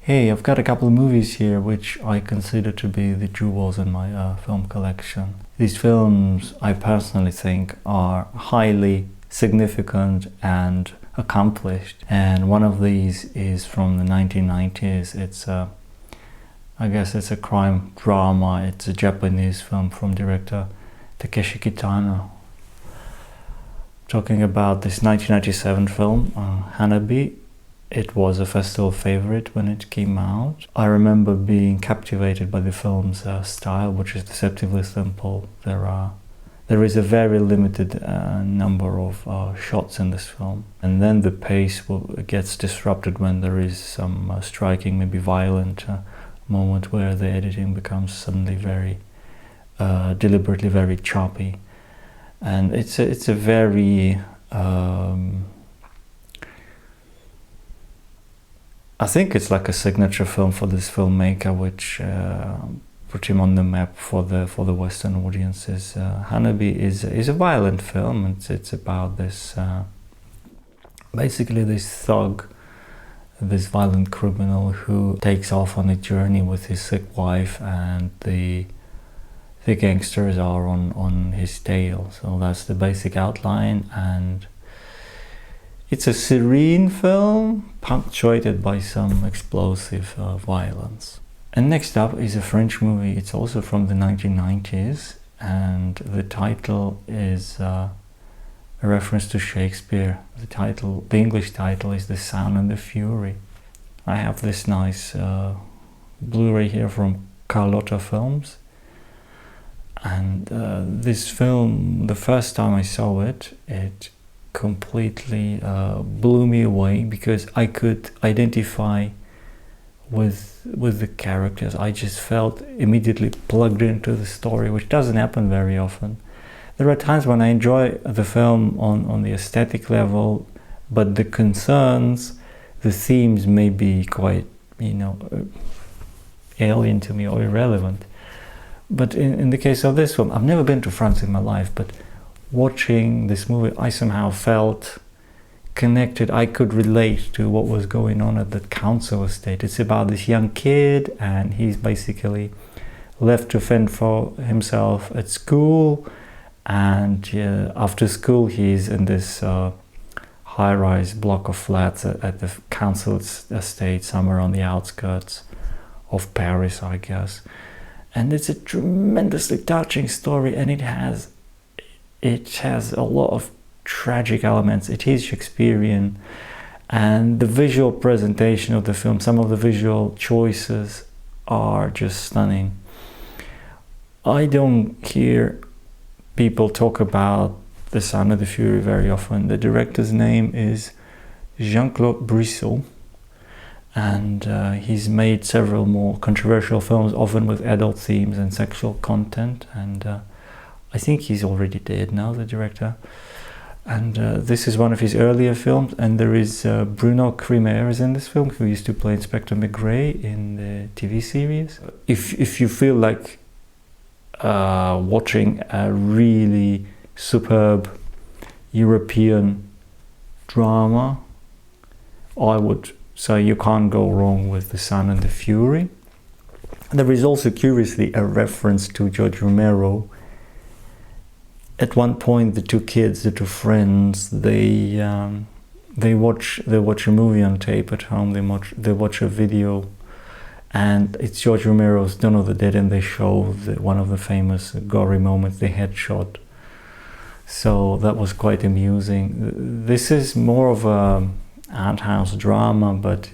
Hey, I've got a couple of movies here which I consider to be the jewels in my film collection. These films, I personally think, are highly significant and accomplished. And one of these is from the 1990s. I guess it's a crime drama. It's a Japanese film from director Takeshi Kitano. Talking about this 1997 film, Hanabi. It was a festival favorite when it came out. I remember being captivated by the film's style, which is deceptively simple. There is a very limited number of shots in this film, and then the pace gets disrupted when there is some striking, maybe violent moment where the editing becomes suddenly very deliberately very choppy, and it's a very I think it's like a signature film for this filmmaker, which put him on the map for the Western audiences. Hanabi is a violent film. It's about this basically this thug, this violent criminal who takes off on a journey with his sick wife, and the gangsters are on his tail. So that's the basic outline, and it's a serene film, punctuated by some explosive violence. And next up is a French movie. It's also from the 1990s, and the title is a reference to Shakespeare. The English title is The Sound and the Fury. I have this nice Blu-ray here from Carlotta Films. And this film, the first time I saw it, it completely blew me away, because I could identify with the characters. I just felt immediately plugged into the story, which doesn't happen very often. There are times when I enjoy the film on the aesthetic level, but the concerns, the themes may be quite, alien to me or irrelevant. But in the case of this film, I've never been to France in my life, but watching this movie, I somehow felt connected. I could relate to what was going on at the council estate. It's about this young kid, and he's basically left to fend for himself at school. And after school, he's in this high-rise block of flats at the council estate, somewhere on the outskirts of Paris, I guess. And it's a tremendously touching story, and it has a lot of tragic elements. It is Shakespearean, and the visual presentation of the film, some of the visual choices are just stunning. I don't hear people talk about The Sound of the Fury very often. The director's name is Jean-Claude Brissot, and he's made several more controversial films, often with adult themes and sexual content, and I think he's already dead now, the director. And this is one of his earlier films, and there is Bruno Cremer is in this film, who used to play Inspector Maigret in the TV series. If you feel like watching a really superb European drama, I would say you can't go wrong with The Sound and the Fury. There is also, curiously, a reference to George Romero. At one point, the two friends, they watch a movie on tape at home. They watch a video, and it's George Romero's Dawn of the Dead, and they show one of the famous gory moments, the headshot. So that was quite amusing. This is more of a art house drama, but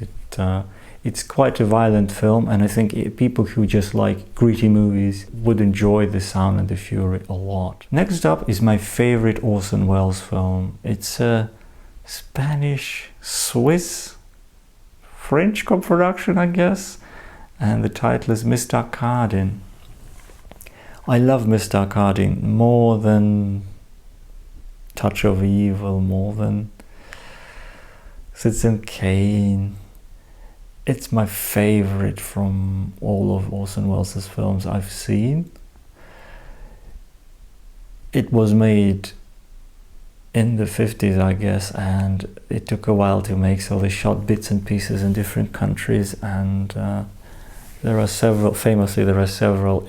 it's quite a violent film, and I think people who just like gritty movies would enjoy The Sound and the Fury a lot. Next up is my favorite Orson Welles film. It's a Spanish-Swiss French co-production, I guess, and the title is Mr. Cardin. I love Mr. Cardin more than Touch of Evil, more than Citizen Kane. It's my favorite from all of Orson Welles' films I've seen. It was made in the 50s, I guess, and it took a while to make, so they shot bits and pieces in different countries, and there are several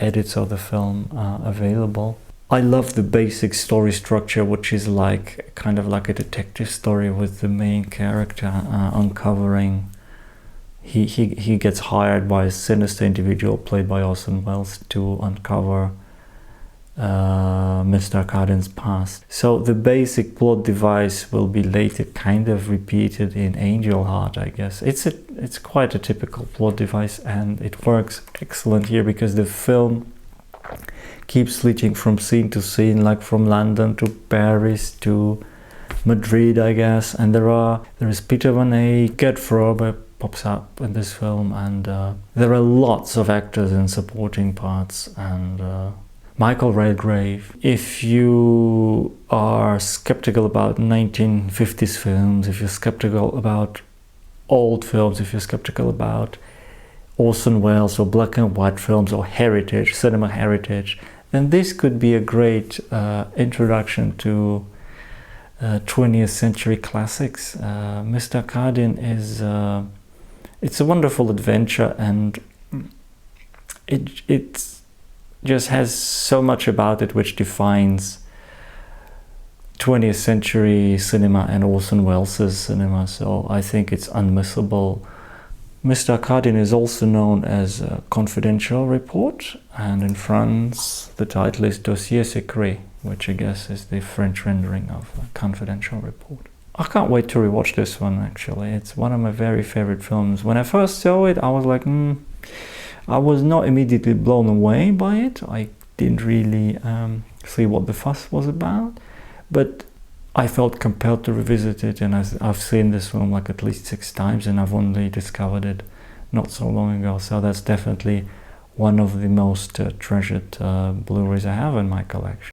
edits of the film available. I love the basic story structure, which is like kind of like a detective story with the main character uncovering. He gets hired by a sinister individual played by Orson Welles to uncover Mr. Arkadian's past. So the basic plot device will be later kind of repeated in Angel Heart, I guess. It's quite a typical plot device, and it works excellent here because the film keeps switching from scene to scene, like from London to Paris to Madrid, I guess. And there is Peter Van Eyck, Gert Frobe pops up in this film, and there are lots of actors in supporting parts, and Michael Redgrave. If you are skeptical about 1950s films, if you're skeptical about old films, if you're skeptical about Orson Welles or black and white films or heritage, cinema heritage, then this could be a great introduction to 20th century classics. Mr. Arkadian is it's a wonderful adventure, and it just has so much about it which defines 20th century cinema and Orson Welles' cinema, so I think it's unmissable. Mr. Arkadian is also known as a Confidential Report, and in France the title is Dossier Secret, which I guess is the French rendering of a Confidential Report. I can't wait to rewatch this one, actually. It's one of my very favorite films. When I first saw it, I was like, I was not immediately blown away by it. I didn't really see what the fuss was about, but I felt compelled to revisit it, and I've seen this film like at least 6 times, and I've only discovered it not so long ago, so that's definitely one of the most treasured Blu-rays I have in my collection.